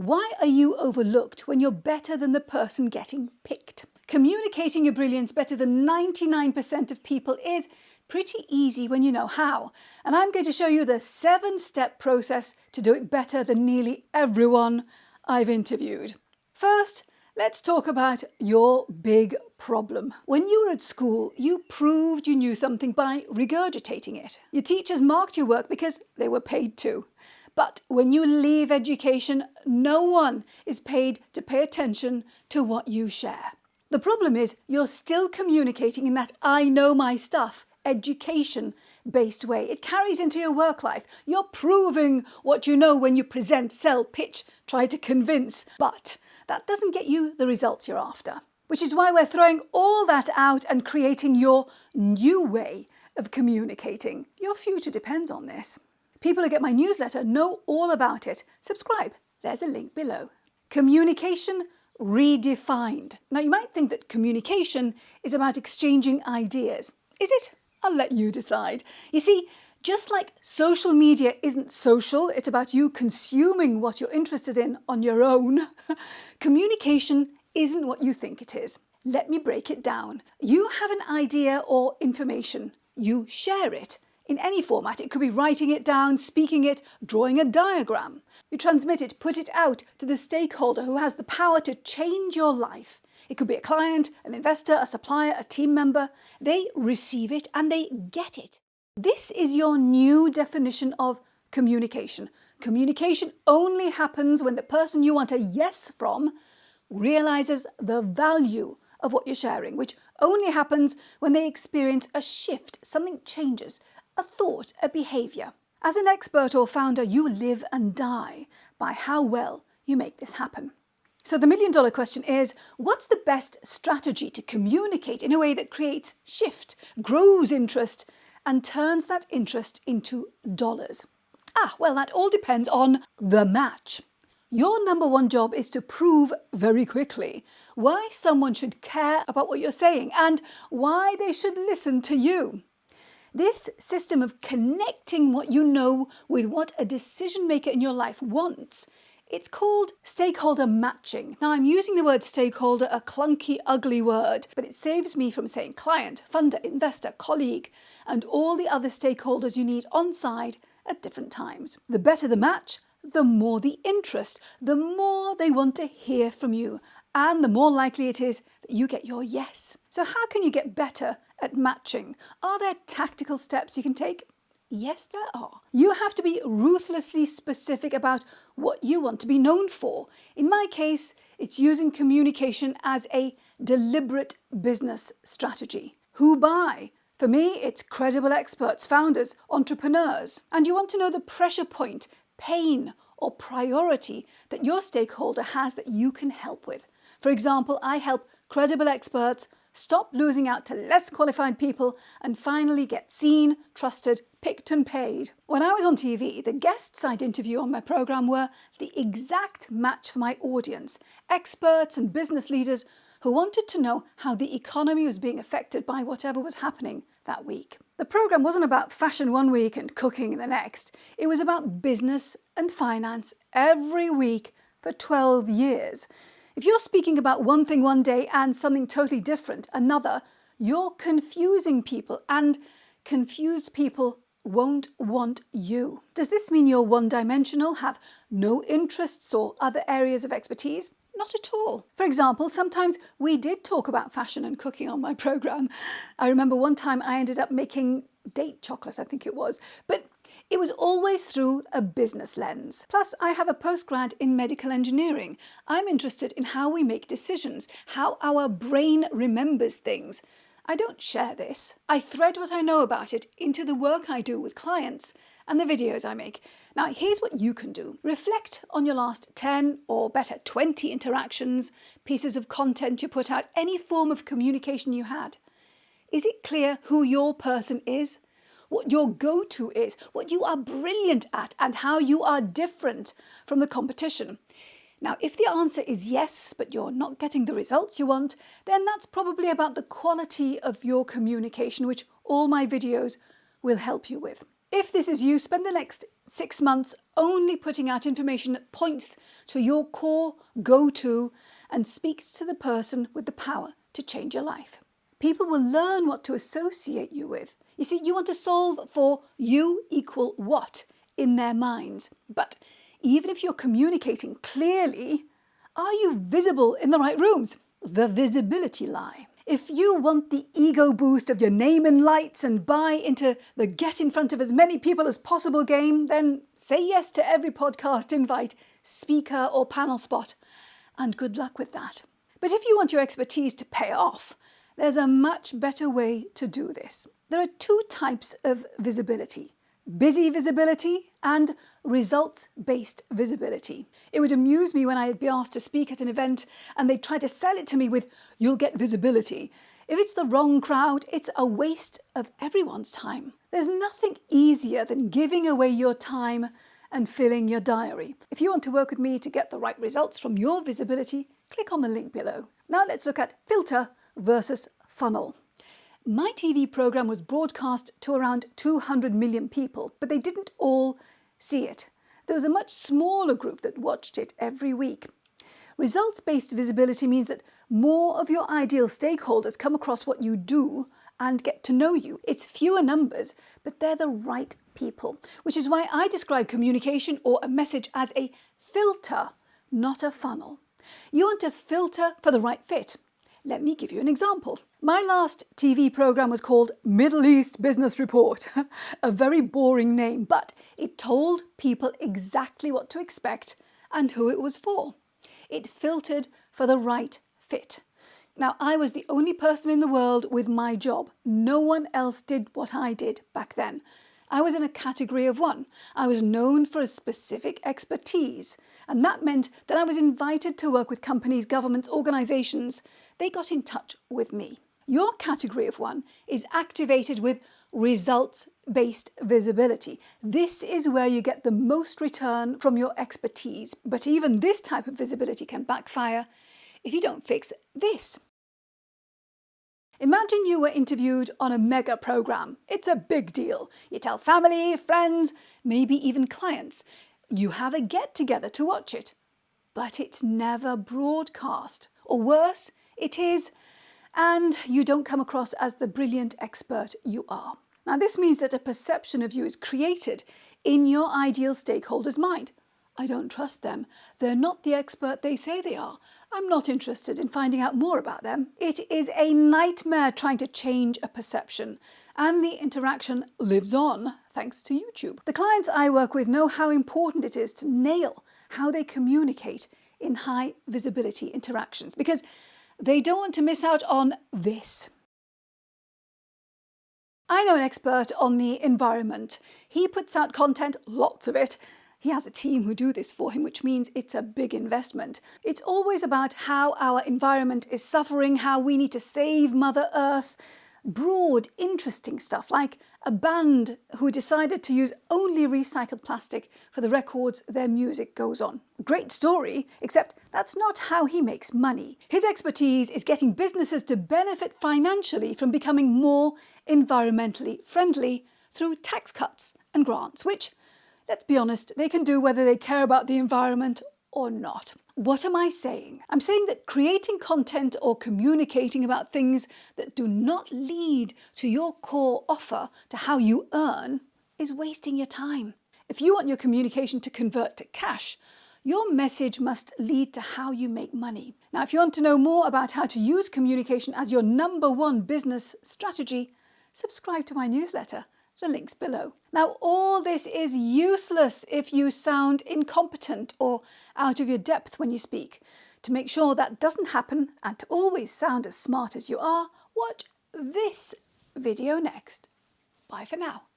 Why are you overlooked when you're better than the person getting picked? Communicating your brilliance better than 99% of people is pretty easy when you know how. And I'm going to show you the 7-step process to do it better than nearly everyone I've interviewed. First, let's talk about your big problem. When you were at school, you proved you knew something by regurgitating it. Your teachers marked your work because they were paid to. But when you leave education, no one is paid to pay attention to what you share. The problem is you're still communicating in that I know my stuff, education-based way. It carries into your work life. You're proving what you know when you present, sell, pitch, try to convince. But that doesn't get you the results you're after. Which is why we're throwing all that out and creating your new way of communicating. Your future depends on this. People who get my newsletter know all about it. Subscribe. There's a link below. Communication redefined. Now you might think that communication is about exchanging ideas. Is it? I'll let you decide. You see, just like social media isn't social, it's about you consuming what you're interested in on your own, communication isn't what you think it is. Let me break it down. You have an idea or information. You share it in any format. It could be writing it down, speaking it, drawing a diagram. You transmit it, put it out to the stakeholder who has the power to change your life. It could be a client, an investor, a supplier, a team member. They receive it and they get it. This is your new definition of communication. Communication only happens when the person you want a yes from realizes the value of what you're sharing, which only happens when they experience a shift, something changes, a thought, a behavior. As an expert or founder, you live and die by how well you make this happen. So the million-dollar question is, what's the best strategy to communicate in a way that creates shift, grows interest, and turns that interest into dollars? Well, that all depends on the match. Your number one job is to prove very quickly why someone should care about what you're saying and why they should listen to you. This system of connecting what you know with what a decision maker in your life wants, it's called stakeholder matching. Now I'm using the word stakeholder, a clunky, ugly word, but it saves me from saying client, funder, investor, colleague, and all the other stakeholders you need on side at different times. The better the match, the more the interest, the more they want to hear from you, and the more likely it is that you get your yes. So how can you get better at matching? Are there tactical steps you can take? Yes, there are. You have to be ruthlessly specific about what you want to be known for. In my case, it's using communication as a deliberate business strategy. Who by? For me, it's credible experts, founders, entrepreneurs. And you want to know the pressure point, pain, or priority that your stakeholder has that you can help with. For example, I help credible experts stop losing out to less qualified people and finally get seen, trusted, picked and paid. When I was on TV, the guests I'd interview on my program were the exact match for my audience, experts and business leaders who wanted to know how the economy was being affected by whatever was happening that week. The program wasn't about fashion one week and cooking the next. It was about business and finance every week for 12 years. If you're speaking about one thing one day and something totally different another, you're confusing people, and confused people won't want you. Does this mean you're one-dimensional, have no interests or other areas of expertise? Not at all. For example, sometimes we did talk about fashion and cooking on my program. I remember one time I ended up making date chocolate, I think it was, but it was always through a business lens. Plus, I have a postgrad in medical engineering. I'm interested in how we make decisions, how our brain remembers things. I don't share this. I thread what I know about it into the work I do with clients and the videos I make. Now, here's what you can do. Reflect on your last 10 or better 20 interactions, pieces of content you put out, any form of communication you had. Is it clear who your person is? What your go-to is, what you are brilliant at, and how you are different from the competition? Now, if the answer is yes, but you're not getting the results you want, then that's probably about the quality of your communication, which all my videos will help you with. If this is you, spend the next 6 months only putting out information that points to your core go-to and speaks to the person with the power to change your life. People will learn what to associate you with. You see, you want to solve for you equal what in their minds. But even if you're communicating clearly, are you visible in the right rooms? The visibility lie. If you want the ego boost of your name in lights and buy into the get in front of as many people as possible game, then say yes to every podcast invite, speaker or panel spot, and good luck with that. But if you want your expertise to pay off, there's a much better way to do this. There are 2 types of visibility: busy visibility and results-based visibility. It would amuse me when I'd be asked to speak at an event and they'd try to sell it to me with, "You'll get visibility." If it's the wrong crowd, it's a waste of everyone's time. There's nothing easier than giving away your time and filling your diary. If you want to work with me to get the right results from your visibility, click on the link below. Now let's look at filter versus funnel. My TV program was broadcast to around 200 million people, but they didn't all see it. There was a much smaller group that watched it every week. Results-based visibility means that more of your ideal stakeholders come across what you do and get to know you. It's fewer numbers, but they're the right people, which is why I describe communication or a message as a filter, not a funnel. You want to filter for the right fit. Let me give you an example. My last TV program was called Middle East Business Report. A very boring name, but it told people exactly what to expect and who it was for. It filtered for the right fit. Now, I was the only person in the world with my job. No one else did what I did back then. I was in a category of one. I was known for a specific expertise, and that meant that I was invited to work with companies, governments, organizations. They got in touch with me. Your category of one is activated with results-based visibility. This is where you get the most return from your expertise, but even this type of visibility can backfire if you don't fix this. Imagine you were interviewed on a mega program. It's a big deal. You tell family, friends, maybe even clients. You have a get-together to watch it. But it's never broadcast. Or worse, it is, and you don't come across as the brilliant expert you are. Now, this means that a perception of you is created in your ideal stakeholder's mind. I don't trust them. They're not the expert they say they are. I'm not interested in finding out more about them. It is a nightmare trying to change a perception, and the interaction lives on thanks to YouTube. The clients I work with know how important it is to nail how they communicate in high visibility interactions because they don't want to miss out on this. I know an expert on the environment. He puts out content, lots of it. He has a team who do this for him, which means it's a big investment. It's always about how our environment is suffering, how we need to save Mother Earth. Broad, interesting stuff, like a band who decided to use only recycled plastic for the records their music goes on. Great story, except that's not how he makes money. His expertise is getting businesses to benefit financially from becoming more environmentally friendly through tax cuts and grants, which, let's be honest, they can do whether they care about the environment or not. What am I saying? I'm saying that creating content or communicating about things that do not lead to your core offer to how you earn is wasting your time. If you want your communication to convert to cash, your message must lead to how you make money. Now, if you want to know more about how to use communication as your #1 business strategy, subscribe to my newsletter. The link's below. Now, all this is useless if you sound incompetent or out of your depth when you speak. To make sure that doesn't happen and to always sound as smart as you are, watch this video next. Bye for now.